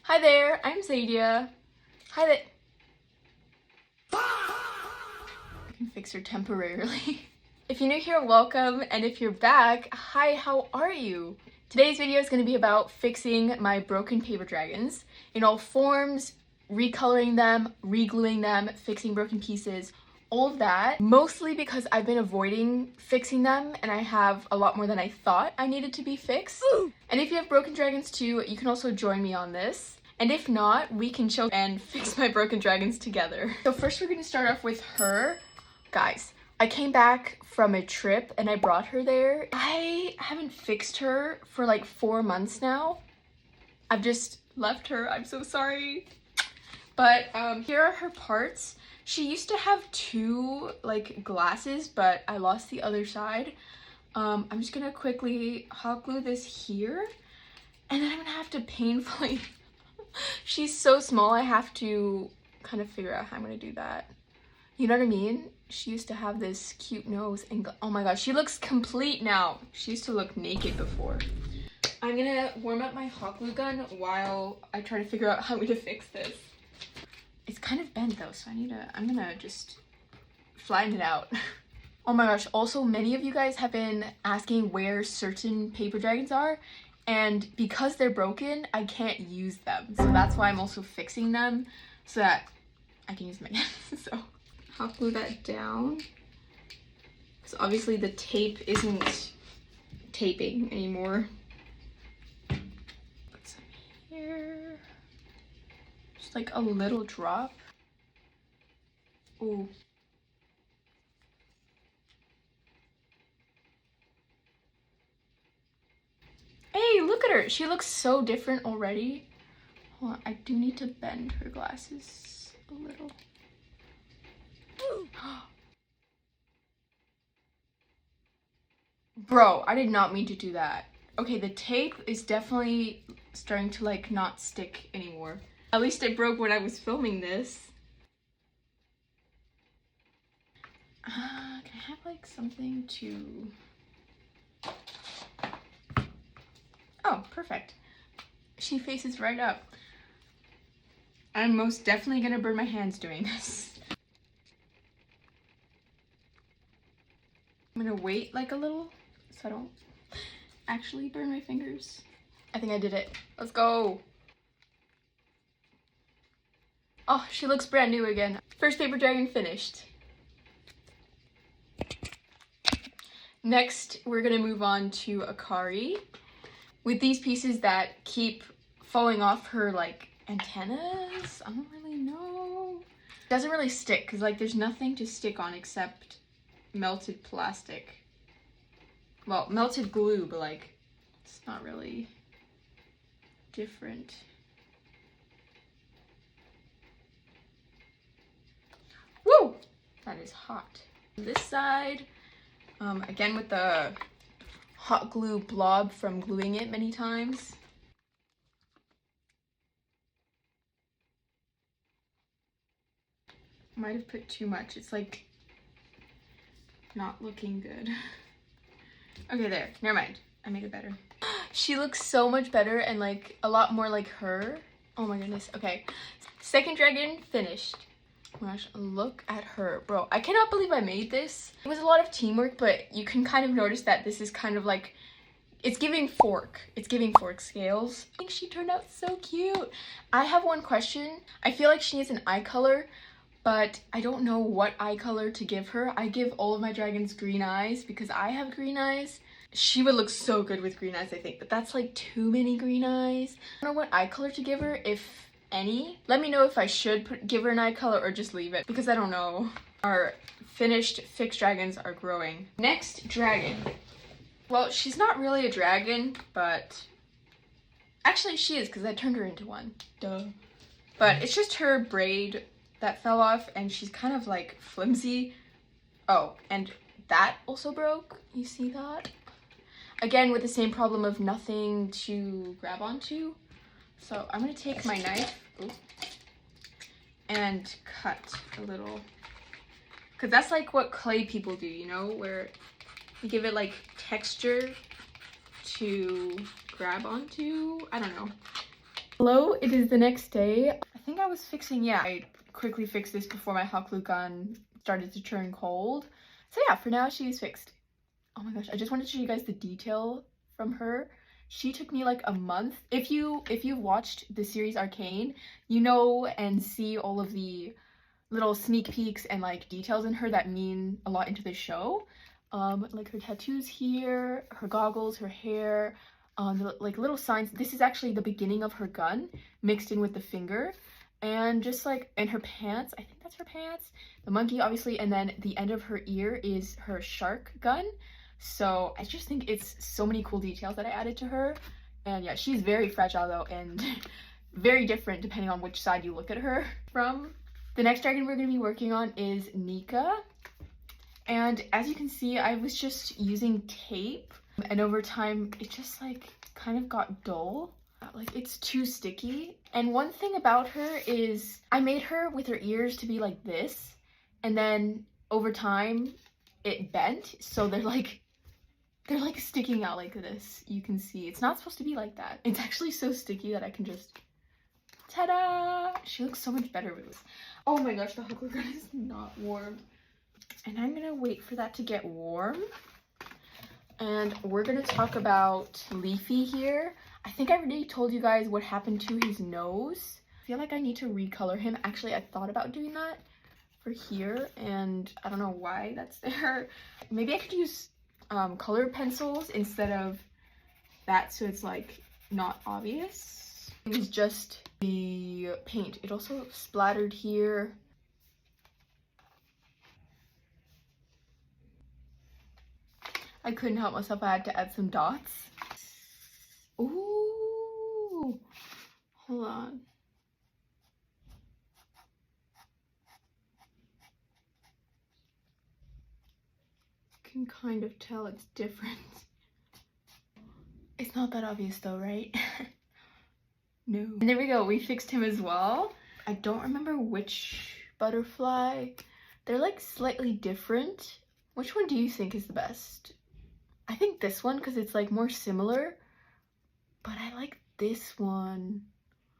Hi there, I'm XADIA. Hi there. I can fix her temporarily. If you're new here, welcome, and if you're back, hi, how are you? Today's video is going to be about fixing my broken paper dragons in all forms, recoloring them, regluing them, fixing broken pieces, all of that. Mostly because I've been avoiding fixing them and I have a lot more than I thought I needed to be fixed. And if you have broken dragons too, you can also join me on this. And if not, we can chill and fix my broken dragons together. So first we're going to start off with her. Guys, I came back from a trip and I brought her there. I haven't fixed her for like 4 months now. I've just left her. I'm so sorry. But here are her parts. She used to have 2 like glasses, but I lost the other side. I'm just gonna quickly hot glue this here, and then I'm gonna have to painfully she's so small, I have to kind of figure out how I'm gonna do that. You know what I mean? She used to have this cute nose and oh my gosh, she looks complete now. She used to look naked before. I'm gonna warm up my hot glue gun while I try to figure out how I'm gonna fix this. It's kind of bent though, so I'm gonna just flatten it out. Oh my gosh, also many of you guys have been asking where certain paper dragons are, and because they're broken, I can't use them. So that's why I'm also fixing them so that I can use them again. So hot glue that down. Because obviously the tape isn't taping anymore. Put some here. Just like a little drop. Ooh. Hey, look at her. She looks so different already. Hold on, I do need to bend her glasses a little. Bro, I did not mean to do that. Okay, the tape is definitely starting to like not stick anymore. At least it broke when I was filming this. Can I have like something to... Oh, perfect. She faces right up. I'm most definitely gonna burn my hands doing this. I'm gonna wait like a little so I don't actually burn my fingers. I think I did it. Let's go. Oh, she looks brand new again. First paper dragon finished. Next, we're gonna move on to Aari. With these pieces that keep falling off her like antennas, I don't really know. It doesn't really stick because like there's nothing to stick on except melted plastic. Well, melted glue, but like it's not really different. Woo! That is hot. This side, again with the hot glue blob from gluing it many times. Might have put too much. It's like not looking good. Okay, there. Never mind. I made it better. She looks so much better and like a lot more like her. Oh my goodness. Okay. Second dragon finished. Oh my gosh, look at her. Bro, I cannot believe I made this. It was a lot of teamwork, but you can kind of notice that this is kind of like, it's giving fork. It's giving fork scales. I think she turned out so cute. I have one question. I feel like she needs an eye color, but I don't know what eye color to give her. I give all of my dragons green eyes because I have green eyes. She would look so good with green eyes, I think, but that's like too many green eyes. I don't know what eye color to give her, if any. Let me know if I should give her an eye color or just leave it, because I don't know. Our finished fixed dragons are growing. Next dragon. Well, she's not really a dragon, but actually she is because I turned her into one. Duh. But it's just her braid that fell off and she's kind of like flimsy. Oh, and that also broke. You see that? Again, with the same problem of nothing to grab onto. So I'm gonna take my knife and cut a little, because that's like what clay people do, you know, where you give it like texture to grab onto. I don't know. Hello, it is the next day. I think I was fixing, yeah, I quickly fixed this before my hot glue gun started to turn cold. So yeah, for now she is fixed. Oh my gosh, I just wanted to show you guys the detail from her. She took me like a month. If you've watched the series Arcane, you know and see all of the little sneak peeks and like details in her that mean a lot into the show. Like her tattoos here, her goggles, her hair, like little signs. This is actually the beginning of her gun mixed in with the finger, and just like in her pants, I think that's her pants, the monkey obviously, and then the end of her ear is her shark gun. So I just think it's so many cool details that I added to her. And yeah, she's very fragile though, and very different depending on which side you look at her from. The next dragon we're going to be working on is Nika. And as you can see, I was just using tape, and over time it just like kind of got dull. Like it's too sticky. And one thing about her is I made her with her ears to be like this, and then over time it bent, so they're like sticking out like this. You can see it's not supposed to be like that. It's actually so sticky that I can just ta-da! She looks so much better with this. Oh my gosh, the hot glue gun is not warm. And I'm gonna wait for that to get warm. And we're gonna talk about Leafy here. I think I already told you guys what happened to his nose. I feel like I need to recolor him. Actually, I thought about doing that for here, and I don't know why that's there. Maybe I could use colored pencils instead of that, so it's like not obvious. It was just the paint. It also splattered here. I couldn't help myself, I had to add some dots. Ooh, hold on. You can kind of tell it's different. It's not that obvious though, right? No. And there we go, we fixed him as well. I don't remember which butterfly. They're like slightly different. Which one do you think is the best? I think this one because it's like more similar, but I like this one.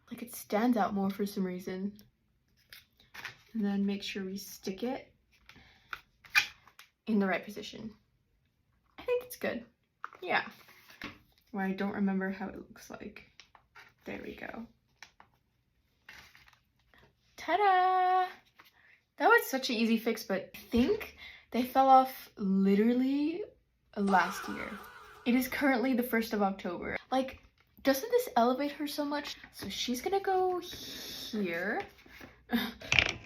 Like it stands out more for some reason. And then make sure we stick it in the right position. I think it's good. Yeah. Well, I don't remember how it looks like. There we go. Ta-da! That was such an easy fix, but I think they fell off literally last year. It is currently the 1st of October. Like, doesn't this elevate her so much? So she's gonna go here.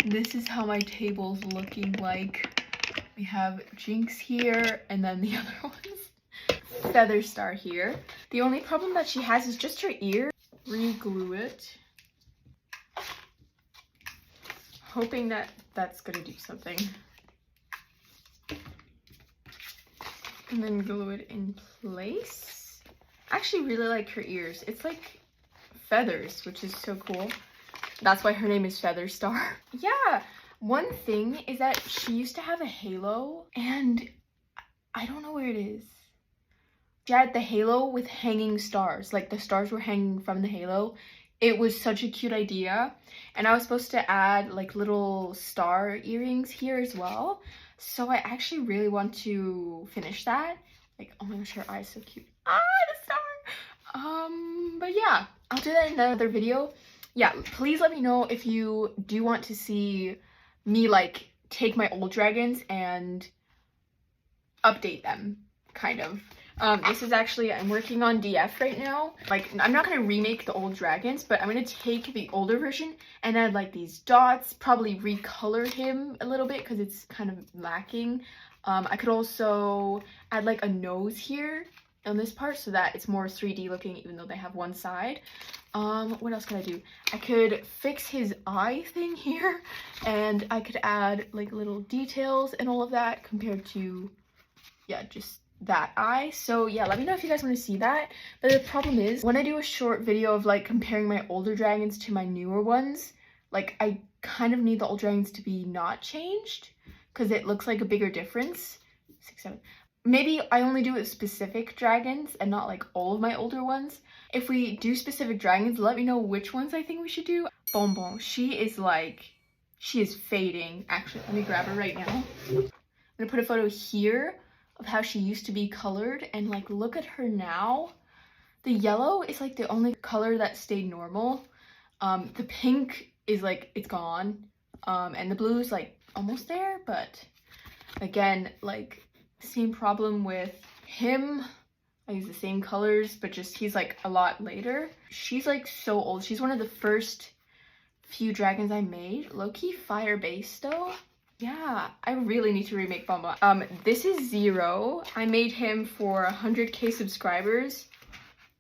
This is how my table's looking like. We have Jinx here, and then the other one's Feather Star here. The only problem that she has is just her ear. Re-glue it. Hoping that that's gonna do something. And then glue it in place. I actually really like her ears. It's like feathers, which is so cool. That's why her name is Feather Star. Yeah, one thing is that she used to have a halo, and I don't know where it is. She had the halo with hanging stars, like the stars were hanging from the halo. It was such a cute idea, and I was supposed to add like little star earrings here as well. So I actually really want to finish that. Like, oh my gosh, her eye's so cute. Ah, the star! But yeah, I'll do that in another video. Yeah, please let me know if you do want to see me like take my old dragons and update them, kind of. This is actually, I'm working on DF right now. Like, I'm not gonna remake the old dragons, but I'm gonna take the older version and add like these dots, probably recolor him a little bit because it's kind of lacking. I could also add like a nose here on this part so that it's more 3D looking, even though they have one side. What else could I do? I could fix his eye thing here, and I could add like little details and all of that compared to, yeah, just that eye. So yeah, let me know if you guys want to see that. But the problem is, when I do a short video of like comparing my older dragons to my newer ones, like I kind of need the old dragons to be not changed because it looks like a bigger difference. 6, 7. maybe I only do it with specific dragons and not like all of my older ones. If we do specific dragons, let me know which ones I think we should do. Bonbon, she is fading. Actually, let me grab her right now. I'm gonna put a photo here of how she used to be colored, and like look at her now. The yellow is like the only color that stayed normal. The pink is like, it's gone. And the blue is like almost there, but again, like same problem with him. I use the same colors, but just he's like a lot later. She's like so old. She's one of the first few dragons I made. Low-key fire based though. Yeah, I really need to remake Bonbon. This is 0. I made him for 100k subscribers.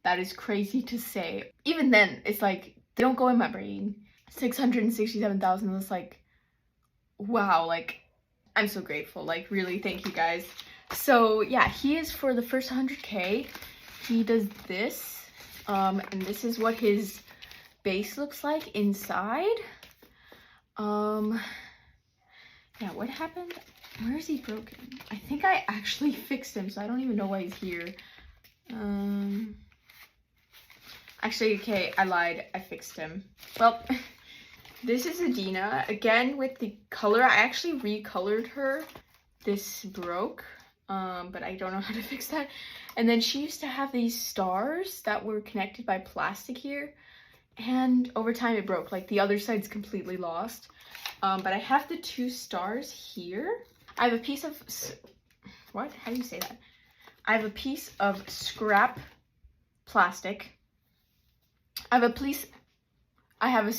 That is crazy to say. Even then, it's like, they don't go in my brain. 667,000 is like, wow, like, I'm so grateful. Like, really, thank you guys. So, yeah, he is for the first 100k. He does this. And this is what his base looks like inside. Yeah, what happened? Where is he broken? I think I actually fixed him, so I don't even know why he's here. Actually, okay, I lied. I fixed him. Well, this is Adena. Again, with the color, I actually recolored her. This broke, but I don't know how to fix that. And then she used to have these stars that were connected by plastic here. And over time it broke. Like, the other side's completely lost. But I have the 2 stars here. I have a piece of... What? How do you say that? I have a piece of scrap plastic. I have a piece of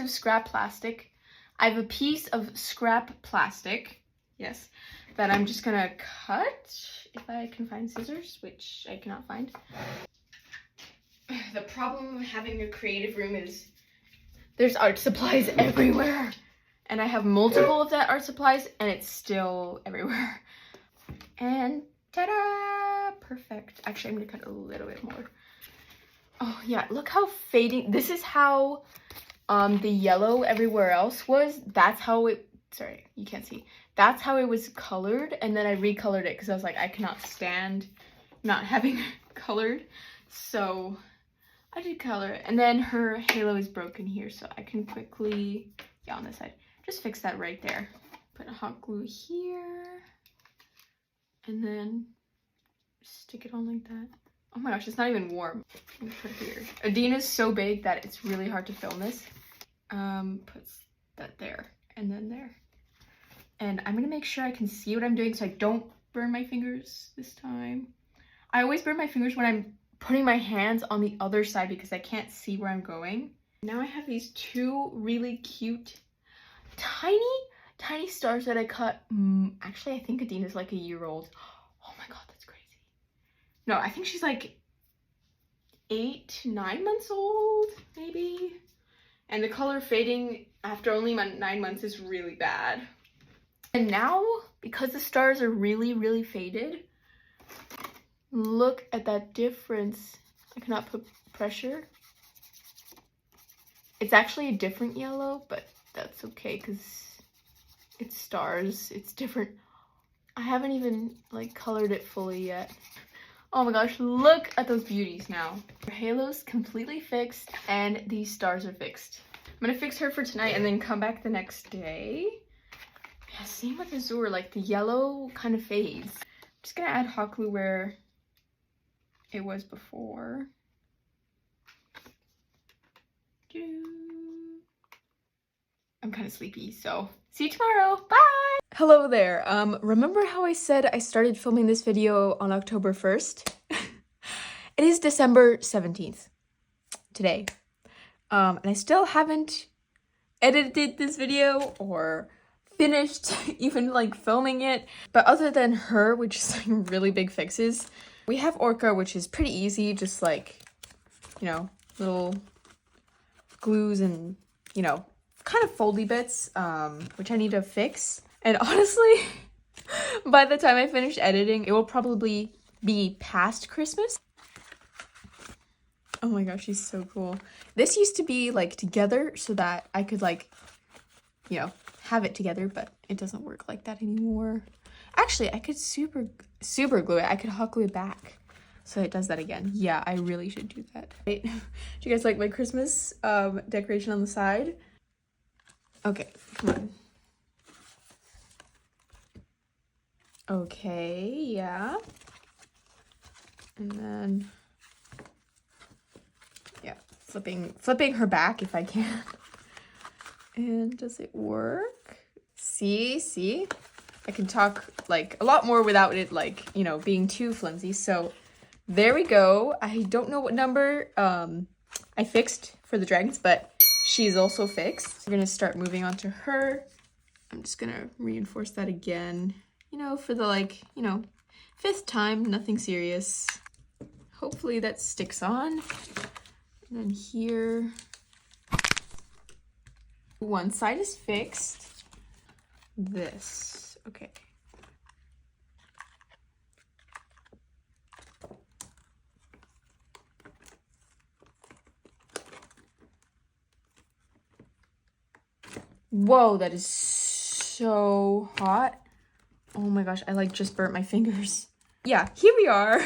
scrap plastic. I have a piece of scrap plastic, yes, that I'm just gonna cut if I can find scissors, which I cannot find. The problem with having a creative room is there's art supplies everywhere. And I have multiple of that art supplies and it's still everywhere. And ta-da! Perfect. Actually, I'm gonna cut a little bit more. Oh yeah, look how fading. This is how the yellow everywhere else was. That's how it, sorry, you can't see. That's how it was colored, and then I recolored it because I was like, I cannot stand not having colored. So I did color it. And then her halo is broken here, so I can quickly, yeah, on this side, just fix that right there. Put a hot glue here, and then stick it on like that. Oh my gosh, it's not even warm. Let me put it here. Adena's so big that it's really hard to film this. Puts that there and then there. And I'm gonna make sure I can see what I'm doing so I don't burn my fingers this time. I always burn my fingers when I'm putting my hands on the other side because I can't see where I'm going. Now I have these 2 really cute, tiny stars that I cut. Actually, I think Adena's like a year old. Oh my god, that's crazy. No, I think she's like 8, 9 months old, maybe. And the color fading after only 9 months is really bad. And now, because the stars are really, really faded, look at that difference. I cannot put pressure. It's actually a different yellow, but that's okay because it's stars. It's different. I haven't even like colored it fully yet. Oh my gosh, look at those beauties now. Her halo's completely fixed and these stars are fixed. I'm gonna fix her for tonight and then come back the next day. Yeah, same with Azour, like the yellow kind of fades. I'm just gonna add hot glue where it was before. I'm kind of sleepy, so see you tomorrow. Bye! Hello there. Remember how I said I started filming this video on October 1st? It is December 17th today. And I still haven't edited this video or finished even like filming it. But other than her, which is like really big fixes, we have Orca, which is pretty easy, just like, you know, little glues and, you know, kind of foldy bits, which I need to fix. And honestly, by the time I finish editing, it will probably be past Christmas. Oh my gosh, she's so cool. This used to be like together so that I could like, you know, have it together, but it doesn't work like that anymore. Actually, I could super glue it. I could hot glue it back so it does that again. Yeah, I really should do that. Right? Do you guys like my Christmas decoration on the side? Okay, come on. Okay, yeah. And then, yeah, flipping her back if I can. And does it work? See? I can talk like a lot more without it like, you know, being too flimsy. So there we go. I don't know what number I fixed for the dragons, but she's also fixed. We're gonna start moving on to her. I'm just gonna reinforce that again, you know, for the like, you know, 5th time, nothing serious. Hopefully that sticks on. And then here, one side is fixed. This, okay. Whoa, that is so hot. Oh my gosh, I like just burnt my fingers. Yeah, here we are.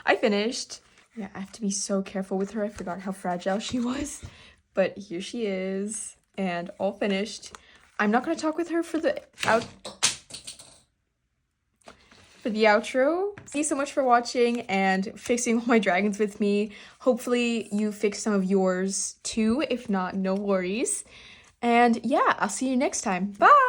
I finished. Yeah, I have to be so careful with her. I forgot how fragile she was. But here she is, and all finished. I'm not going to talk with her for the outro. Thank you so much for watching and fixing all my dragons with me. Hopefully you fixed some of yours too. If not, no worries. And yeah, I'll see you next time. Bye!